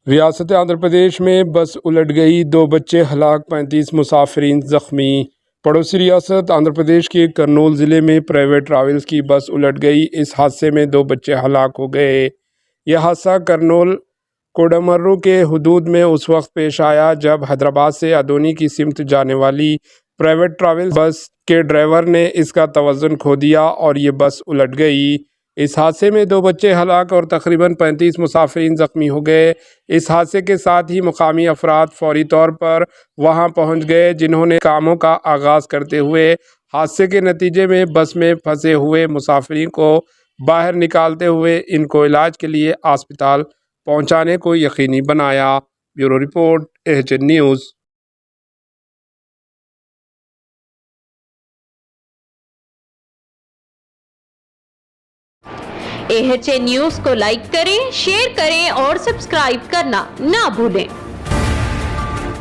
ریاست آندھرا پردیش میں بس الٹ گئی، 2 بچے ہلاک، 35 مسافرین زخمی۔ پڑوسی ریاست آندھرا پردیش کے کرنول ضلع میں پرائیویٹ ٹریولز کی بس الٹ گئی۔ اس حادثے میں 2 بچے ہلاک ہو گئے۔ یہ حادثہ کرنول کوڈامرو کے حدود میں اس وقت پیش آیا جب حیدرآباد سے ادونی کی سمت جانے والی پرائیویٹ ٹریولز بس کے ڈرائیور نے اس کا توازن کھو دیا اور یہ بس الٹ گئی۔ اس حادثے میں 2 بچے ہلاک اور تقریباً 35 مسافرین زخمی ہو گئے۔ اس حادثے کے ساتھ ہی مقامی افراد فوری طور پر وہاں پہنچ گئے، جنہوں نے کاموں کا آغاز کرتے ہوئے حادثے کے نتیجے میں بس میں پھنسے ہوئے مسافرین کو باہر نکالتے ہوئے ان کو علاج کے لیے اسپتال پہنچانے کو یقینی بنایا۔ Bureau report, AHN news. AHN news کو لائک کریں، شیئر کریں اور سبسکرائب کرنا نہ بھولیں۔